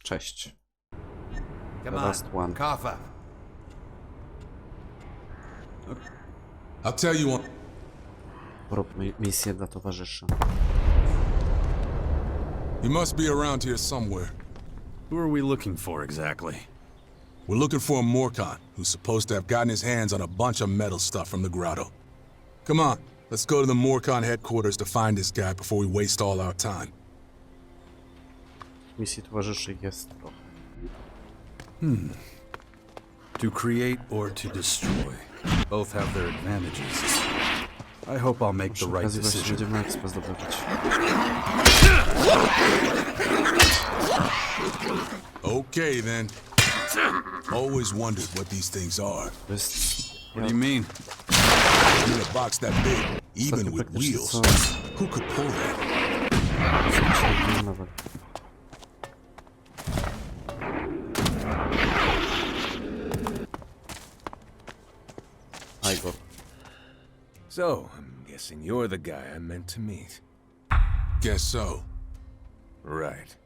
Cześć. The Come on, last one. cough up. I'll tell you on. Rób misję dla towarzyszy. You must be around here somewhere. Who are we looking for exactly? We're looking for a Morcon who's supposed to have gotten his hands on a bunch of metal stuff from the grotto. Come on, let's go to the Morcon headquarters to find this guy before we waste all our time. Misji towarzyszy jest trochę. To create or to destroy. Both have their advantages. I hope I'll make the Przy right okazji właśnie decision. będziemy expa zdobywać. Okay then. Always wondered what these things are. To jest... What do you mean? In a box that big, even Ostatnio with praktycznie wheels. co... Who could pull that? Nawet. Igor. So, I'm guessing you're the guy I meant to meet. Guess so. Right.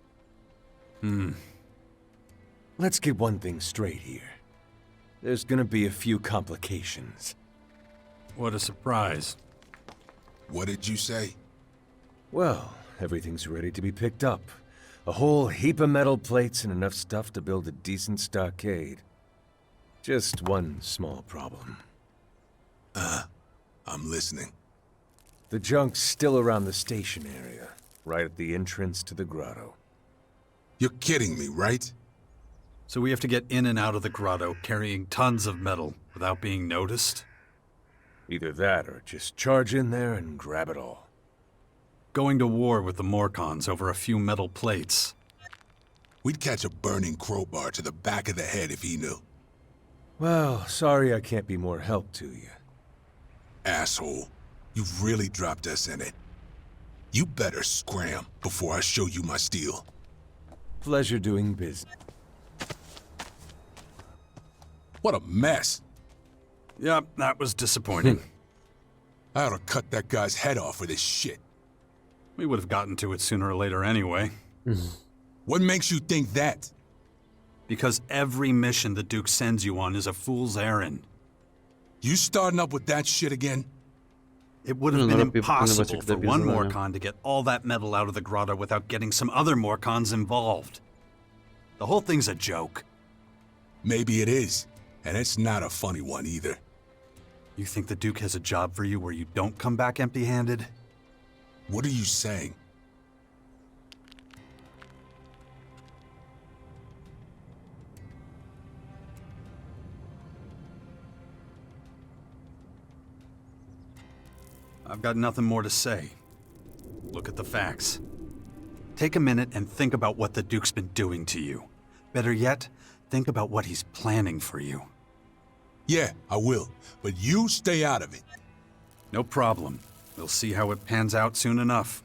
Let's get one thing straight here. There's gonna be a few complications. What a surprise. What did you say? Well, everything's ready to be picked up. A whole heap of metal plates and enough stuff to build a decent stockade. Just one small problem. I'm listening. The junk's still around the station area, right at the entrance to the grotto. You're kidding me, right? So we have to get in and out of the grotto carrying tons of metal without being noticed? Either that or just charge in there and grab it all. Going to war with the Morcons over a few metal plates. We'd catch a burning crowbar to the back of the head if he knew. Well, sorry I can't be more help to you. Asshole. You've really dropped us in it. You better scram before I show you my steel. Pleasure doing business. What a mess. Yep, that was disappointing. I ought to cut that guy's head off for this shit. We would have gotten to it sooner or later anyway. What makes you think that? Because every mission the Duke sends you on is a fool's errand. You starting up with that shit again? It would have No, been lepiej wykonywać impossible jak for debil one zadania. Morcon to get all that metal out of the grotto without getting some other Morcons involved. The whole thing's a joke. Maybe it is. And it's not a funny one either. You think the Duke has a job for you where you don't come back empty-handed? What are you saying? I've got nothing more to say. Look at the facts. Take a minute and think about what the Duke's been doing to you. Better yet, think about what he's planning for you. Yeah, I will. But you stay out of it. No problem. We'll see how it pans out soon enough.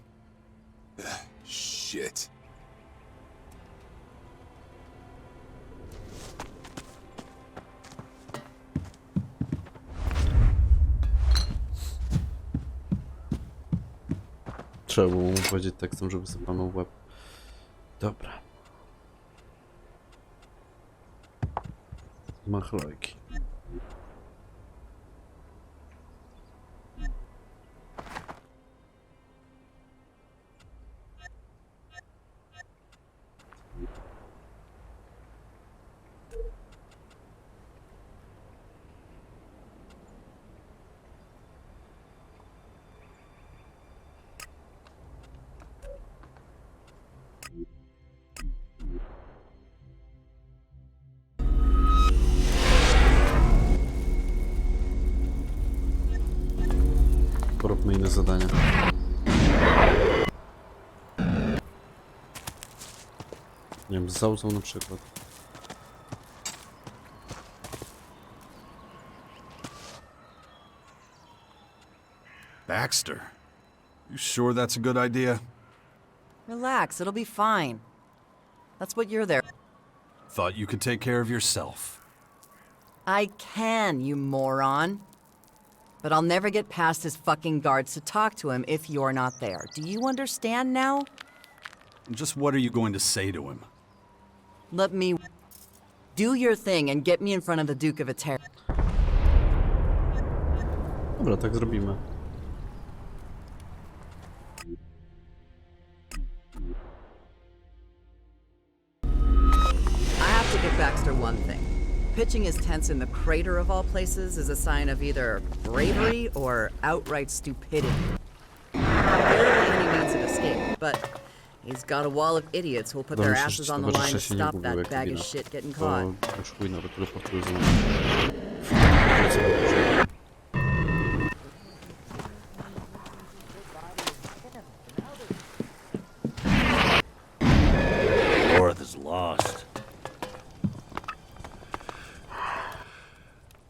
Shit. Trzeba było mu powiedzieć tekstem, żeby zapalnął w łeb. Dobra. Machlojki. Poróbmy inne zadania. Nie wiem, z zauzą na przykład. Baxter, you sure that's a good idea? Relax, it'll be fine. That's what you're there. Thought you could take care of yourself. I can, you moron. But I'll never get past his fucking guards to talk to him if you're not there. Do you understand now? Just what are you going to say to him? Let me do your thing and get me in front of the Duke of Ater. Dobra, tak zrobimy. I have to give Baxter one thing. Pitching his tents in the crater of all places is a sign of either bravery or outright stupidity. Barely any means of escape, but he's got a wall of idiots who'll put their Myślę, że asses ci on the line to towarzysze się nie stop gubią that jak bag wina. of shit getting Bo caught. już chuj nawet teleportują za nami. North is lost.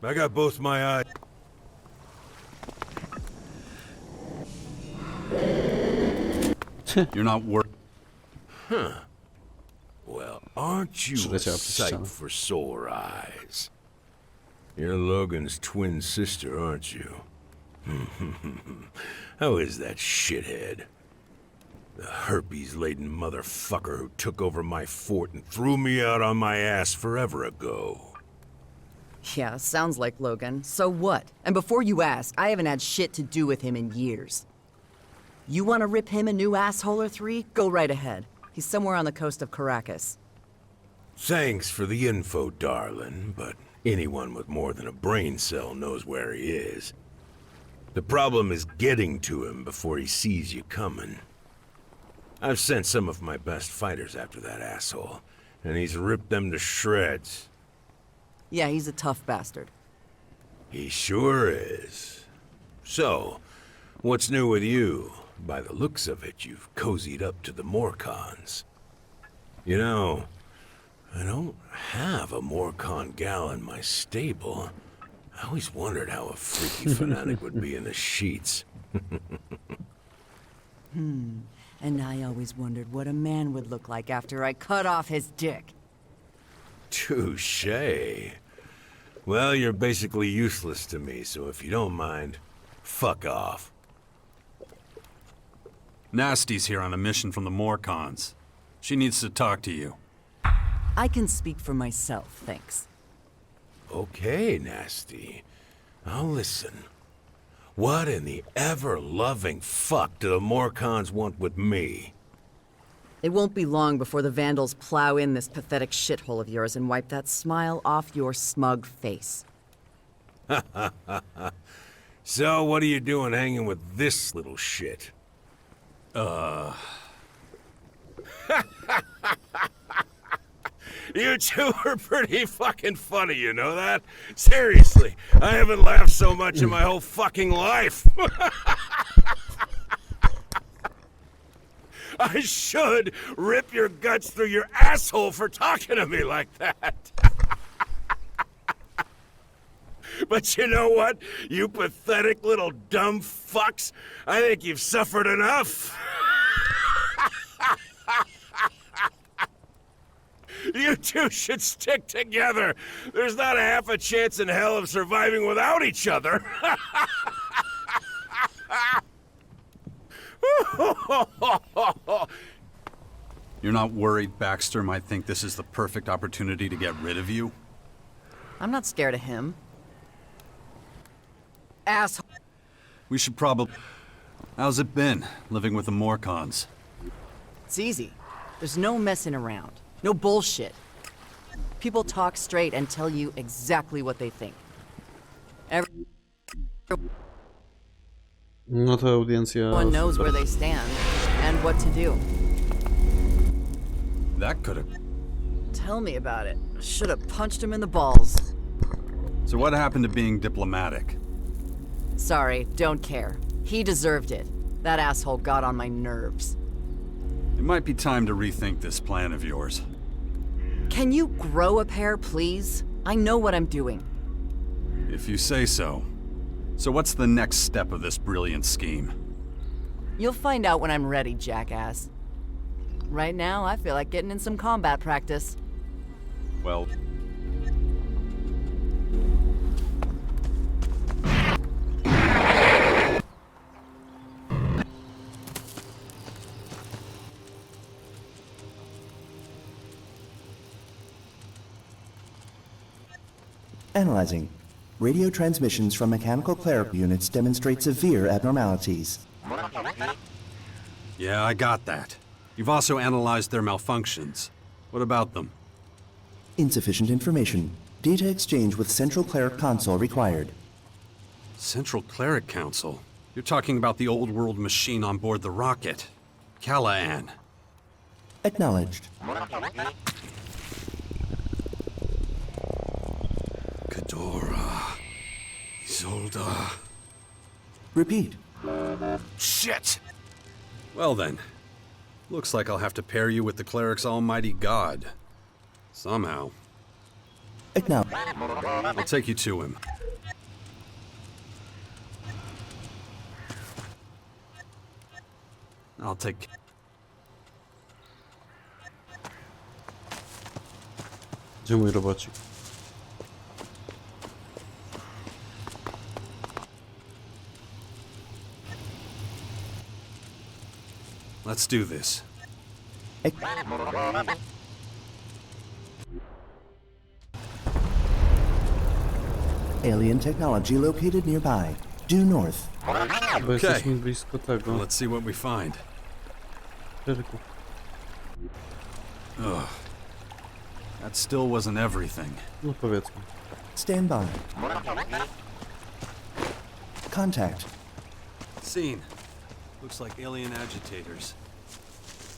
I got both my eyes. You're not worried. Well, aren't you a Przyleciała przez ścianę. sight for sore eyes? You're Logan's twin sister, aren't you? How is that shithead? The herpes-laden motherfucker who took over my fort and threw me out on my ass forever ago. Yeah, sounds like Logan. So what? And before you ask, I haven't had shit to do with him in years. You want to rip him a new asshole or three? Go right ahead. He's somewhere on the coast of Caracas. Thanks for the info, darling, but anyone with more than a brain cell knows where he is. The problem is getting to him before he sees you coming. I've sent some of my best fighters after that asshole, and he's ripped them to shreds. Yeah, he's a tough bastard. He sure is. So, what's new with you? By the looks of it, you've cozied up to the Morcons. You know, I don't have a Morcon gal in my stable. I always wondered how a freaky fanatic would be in the sheets. And I always wondered what a man would look like after I cut off his dick. Touché. Well, you're basically useless to me, so if you don't mind, fuck off. Nasty's here on a mission from the Morcons. She needs to talk to you. I can speak for myself, thanks. Okay, Nasty. I'll listen. What in the ever-loving fuck do the Morcons want with me? It won't be long before the Vandals plow in this pathetic shithole of yours and wipe that smile off your smug face. So, what are you doing hanging with this little shit? You two are pretty fucking funny, you know that? Seriously, I haven't laughed so much in my whole fucking life. I should rip your guts through your asshole for talking to me like that. But you know what, you pathetic little dumb fucks? I think you've suffered enough. You two should stick together. There's not a half a chance in hell of surviving without each other. You're not worried Baxter might think this is the perfect opportunity to get rid of you? I'm not scared of him. Asshole. We should probably... How's it been, living with the Morcons? It's easy. There's no messing around. No bullshit. People talk straight and tell you exactly what they think. No to audiencja... Everyone knows super. where they stand and what to do. That could've... Tell me about it. Should have punched him in the balls. So what happened to being diplomatic? Sorry, don't care. He deserved it. That asshole got on my nerves. It might be time to rethink this plan of yours. Can you grow a pair, please? I know what I'm doing. If you say so. So what's the next step of this brilliant scheme? You'll find out when I'm ready, jackass. Right now, I feel like getting in some combat practice. Well... Analyzing. Radio transmissions from mechanical clerical units demonstrate severe abnormalities. Yeah, I got that. You've also analyzed their malfunctions. What about them? Insufficient information. Data exchange with Central Cleric Console required. Central Cleric Council? You're talking about the old world machine on board the rocket. Callahan. Acknowledged. Ghidorah. Isolde. Repeat. Shit! Well then. Looks like I'll have to pair you with the cleric's almighty god. Somehow. Acknowledged. I'll take you to him. I'll take... Gdzie mój robocik? Let's do this. Alien technology located nearby. Due north. Bo jesteśmy blisko tego. Let's see what we find. Clerików. Ugh. That still wasn't everything. No powiedzmy. Stand by. Contact. Scene. Looks like alien agitators.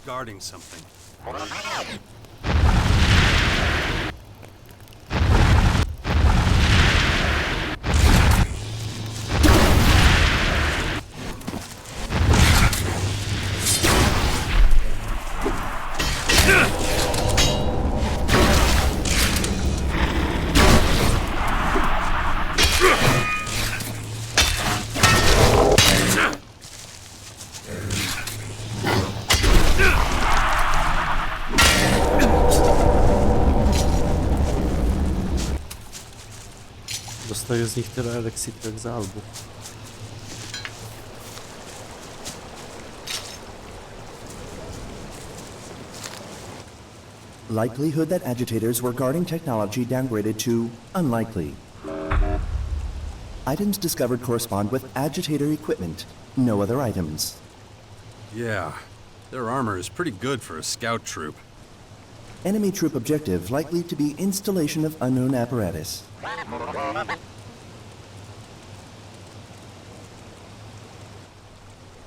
Guarding something. Dostaję z nich tyle eleksitu jak za albo. Likelihood that agitators were guarding technology downgraded to unlikely. Items discovered correspond with agitator equipment. No other items. Yeah. Their armor is pretty good for a scout troop. Enemy troop objective likely to be installation of unknown apparatus.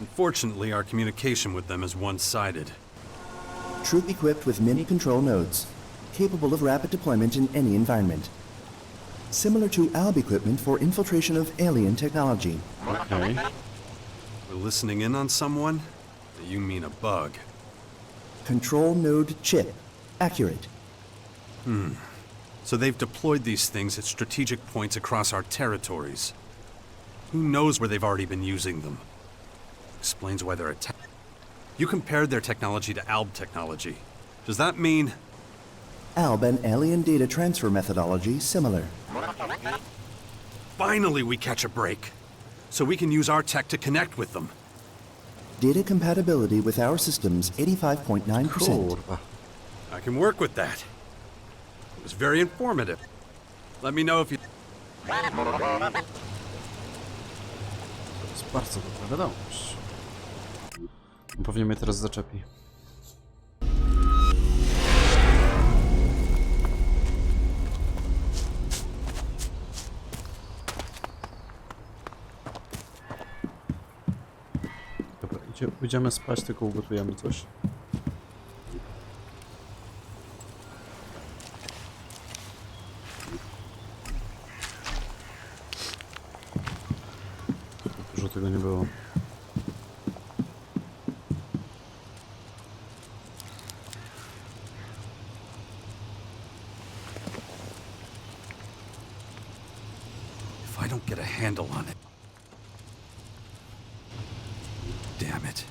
Unfortunately, our communication with them is one-sided. Troop equipped with mini control nodes, capable of rapid deployment in any environment. Similar to ALB equipment for infiltration of alien technology. Okej. We're listening in on someone? You mean a bug. Control node chip. Accurate. So they've deployed these things at strategic points across our territories. Who knows where they've already been using them? Explains why they're attack. You compared their technology to ALB technology. Does that mean... ALB and alien data transfer methodology similar. Finally we catch a break. So we can use our tech to connect with them. Data compatibility with our systems 85.9%. Kurwa. I can work with that. It was very informative. Let me know if you... To jest bardzo dobra wiadomość. Pewnie mnie teraz zaczepi. Dobra, pójdziemy spać, tylko ugotujemy coś. Dużo tego nie było. If I don't get a handle on it... Damn it.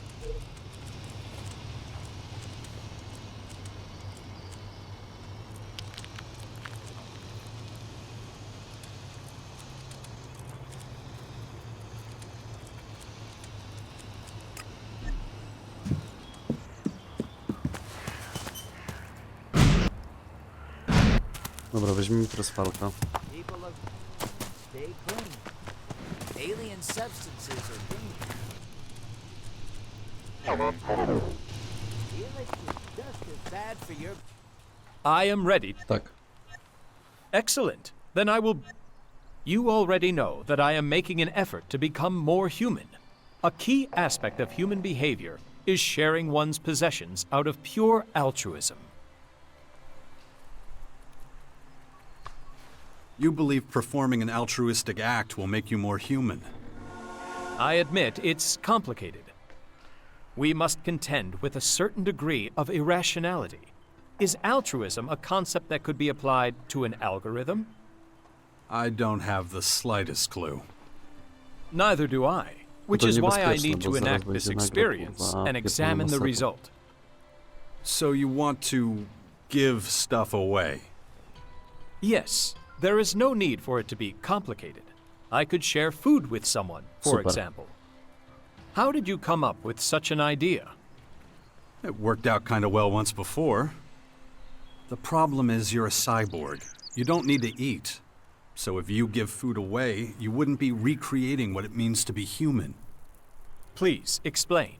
Dobra, weźmiemy teraz falka. People look stay clean. Alien substances are dangerous. Elex is just as bad for your. I am ready. Tak. Excellent. Then I will. You already know that I am making an effort to become more human. A key aspect of human behavior is sharing one's possessions out of pure altruism. You believe performing an altruistic act will make you more human. I admit it's complicated. We must contend with a certain degree of irrationality. Is altruism a concept that could be applied to an algorithm? I don't have the slightest clue. Neither do I, which To is why I niebezpieczne, need bo to zaraz enact będzie this nagle, experience kurwa, and pierdolona examine the masakra. result. So you want to give stuff away? Yes, there is no need for it to be complicated. I could share food with someone, for Super. example. How did you come up with such an idea? It worked out kind of well once before. The problem is you're a cyborg. You don't need to eat. So if you give food away, you wouldn't be recreating what it means to be human. Please, explain.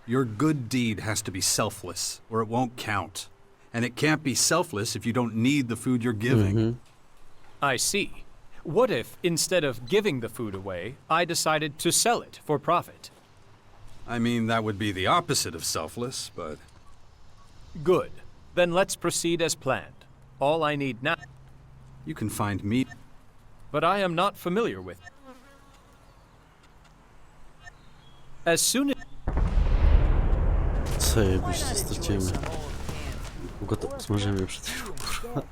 Your good deed has to be selfless, or it won't count. And it can't be selfless if you don't need the food you're giving. I see. What if, instead of giving the food away, I decided to sell it for profit? I mean, that would be the opposite of selfless, but... Good. Then let's proceed as planned. All I need now... You can find meat. But I am not familiar with... As soon as... Zajebiście, stracimy. Smażyłem je przed chwilą.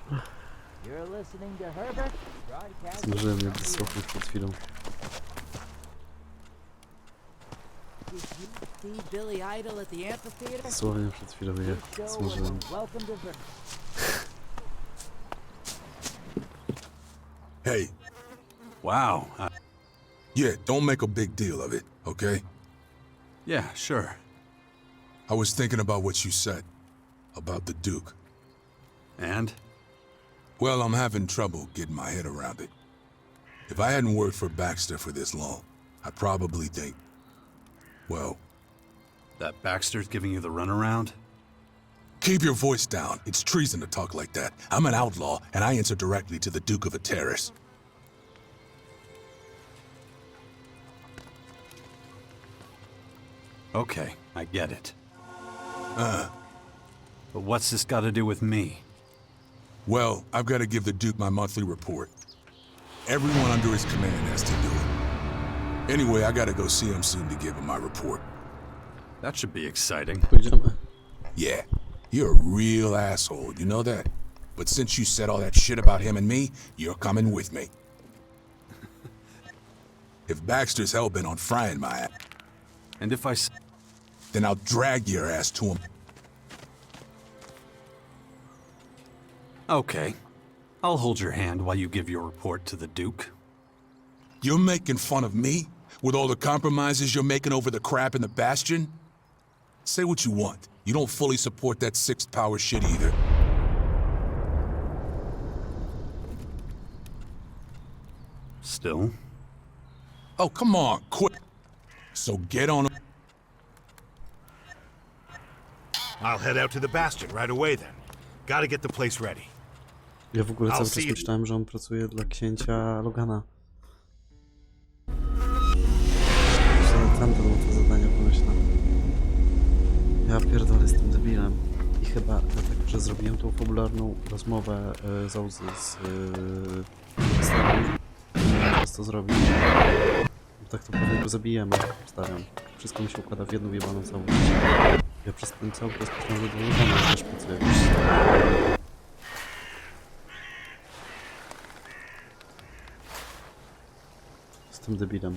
You're listening to Herbert? Broadcast. Smażyłem je dosłownie przed chwilą. Did you see Billy Idol at the amphitheater? Dosłownie przed chwilą je Show was smażyłem. welcome to Ver- Hey, Wow. yeah, don't make a big deal of it, okay? Yeah, sure. I was thinking about what you said. About the Duke. And? Well, I'm having trouble getting my head around it. If I hadn't worked for Baxter for this long, I'd probably think, well, That Baxter's giving you the runaround? keep your voice down. It's treason to talk like that. I'm an outlaw, and I answer directly to the Duke of a terrorist. Okay, I get it. But what's this got to do with me? Well, I've got to give the Duke my monthly report. Everyone under his command has to do it. Anyway, I gotta go see him soon to give him my report. That should be exciting. Pójdziemy. Yeah, you're a real asshole, you know that? But since you said all that shit about him and me, you're coming with me. If Baxter's hell-bent on frying my ass, And if I... then I'll drag your ass to him. Okay. I'll hold your hand while you give your report to the Duke. You're making fun of me? With all the compromises you're making over the crap in the Bastion? Say what you want. You don't fully support that sixth power shit either. Still? Oh, come on, quit. So get on. I'll head out to the Bastion right away then. Gotta get the place ready. Ja w ogóle cały I'll czas see you. myślałem, że on pracuje dla księcia Logana. Że tamten mu te zadania pomyślał. Ja pierdolę, jestem debilem. I chyba dlatego, że zrobiłem tą fabularną rozmowę z Auzy z staram. Czas to zrobić. Tak to powiem, go zabijemy, staram. Wszystko mi się układa w jedną jebaną całość. Ja przez ten cały czas myślałem, że do Logana też pracuję. Jestem debilem.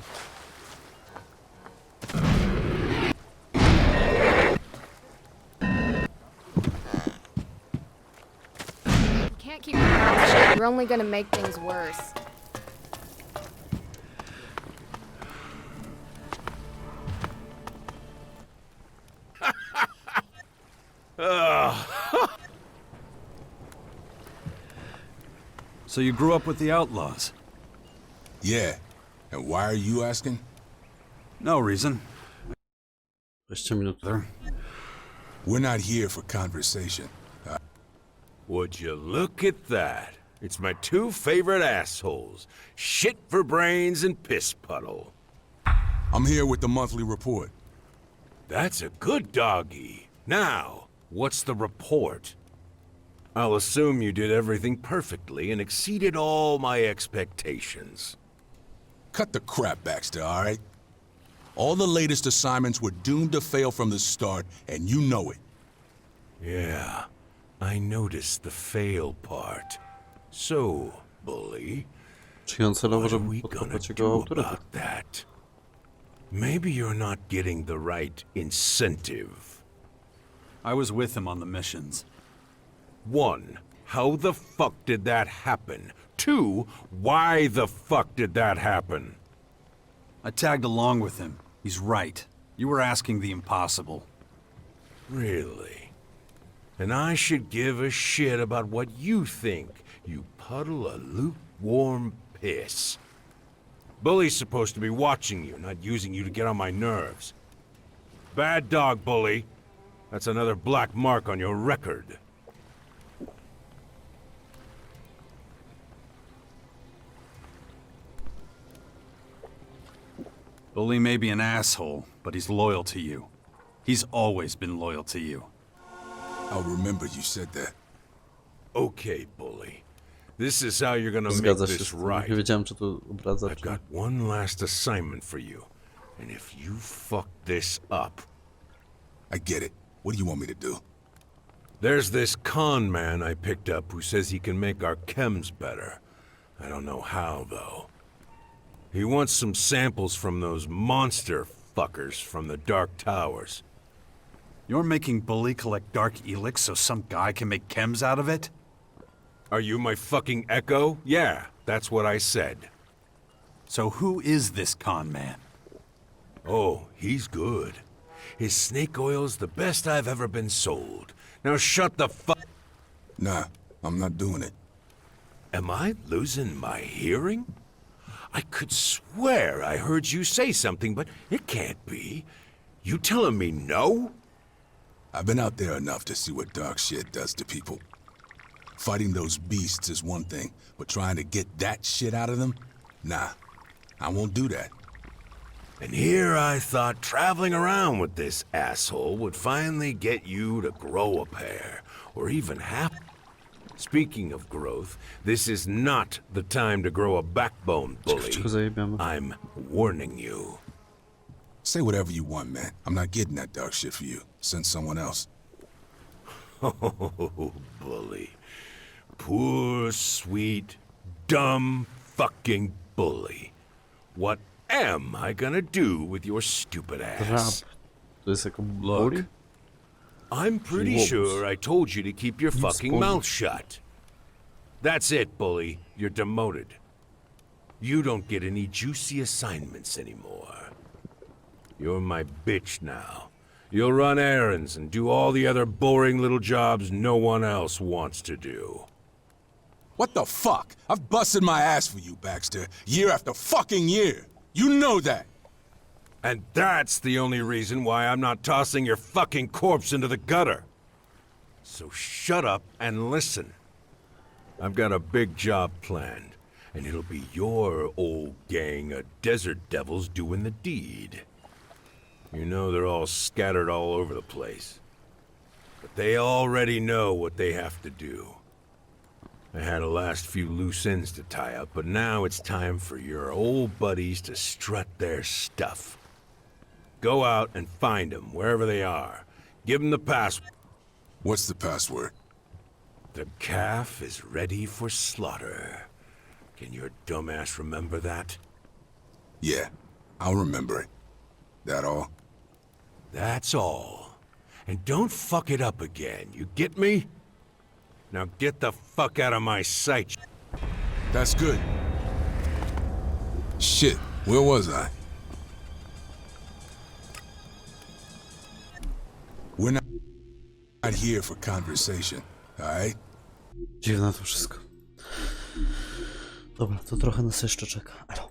You can't keep your mouth shut. You're only gonna make things worse. So you grew up with the outlaws? Yeah. And why are you asking? No reason. 20 minut. There. We're not here for conversation. Would you look at that? It's my two favorite assholes. Shit for brains and piss puddle. I'm here with the monthly report. That's a good doggy. Now, what's the report? I'll assume you did everything perfectly and exceeded all my expectations. Cut the crap, Baxter, all right? All the latest assignments were doomed to fail from the start, and you know it. Yeah, I noticed the fail part. So, bully, Czy on celowo, what are żeby we gonna podkopać jego do autorytet? about that? Maybe you're not getting the right incentive. I was with him on the missions. 1. How the fuck did that happen? 2. Why the fuck did that happen? I tagged along with him. He's right. You were asking the impossible. Really? And I should give a shit about what you think, you puddle of lukewarm piss. Bully's supposed to be watching you, not using you to get on my nerves. Bad dog, Bully. That's another black mark on your record. Bully may be an asshole, but he's loyal to you. He's always been loyal to you. I'll remember you said that. Okay, Bully. This is how you're gonna make Zgadza się this z tym. right. Nie wiedziałem, czy to obraza, I've czy... got one last assignment for you. And if you fuck this up... I get it. What do you want me to do? There's this con man I picked up who says he can make our chems better. I don't know how, though. He wants some samples from those monster fuckers from the Dark Towers. You're making Bully collect dark Elex so some guy can make chems out of it? Are you my fucking echo? Yeah, that's what I said. So who is this con man? Oh, he's good. His snake oil's the best I've ever been sold. Now shut the fuck... Nah, I'm not doing it. Am I losing my hearing? I could swear I heard you say something, but it can't be. You telling me no? I've been out there enough to see what dark shit does to people. Fighting those beasts is one thing, but trying to get that shit out of them? Nah, I won't do that. And here I thought traveling around with this asshole would finally get you to grow a pair, or even half. Speaking of growth, this is not the time to grow a backbone, Bully. Cicho zajebiamy. I'm warning you. Say whatever you want, man. I'm not getting that dark shit for you. Send someone else. Oh, Bully. Poor, sweet, dumb fucking Bully. What am I gonna do with your stupid Rap. ass? To jest jako Look. bully? I'm pretty Wolves. sure I told you to keep your fucking spoiled. mouth shut. That's it, Bully. You're demoted. You don't get any juicy assignments anymore. You're my bitch now. You'll run errands and do all the other boring little jobs no one else wants to do. What the fuck? I've busted my ass for you, Baxter. Year after fucking year. You know that. And that's the only reason why I'm not tossing your fucking corpse into the gutter. So shut up and listen. I've got a big job planned, and it'll be your old gang of desert devils doing the deed. You know they're all scattered all over the place. But they already know what they have to do. I had a last few loose ends to tie up, but now it's time for your old buddies to strut their stuff. Go out and find them, wherever they are. Give them the password. What's the password? The calf is ready for slaughter. Can your dumbass remember that? Yeah, I'll remember it. That all? That's all. And don't fuck it up again, you get me? Now get the fuck out of my sight. That's good. Shit, where was I? We're not here for conversation, all right? Dziwne to wszystko. Dobra, to trochę nas jeszcze czeka. Elo.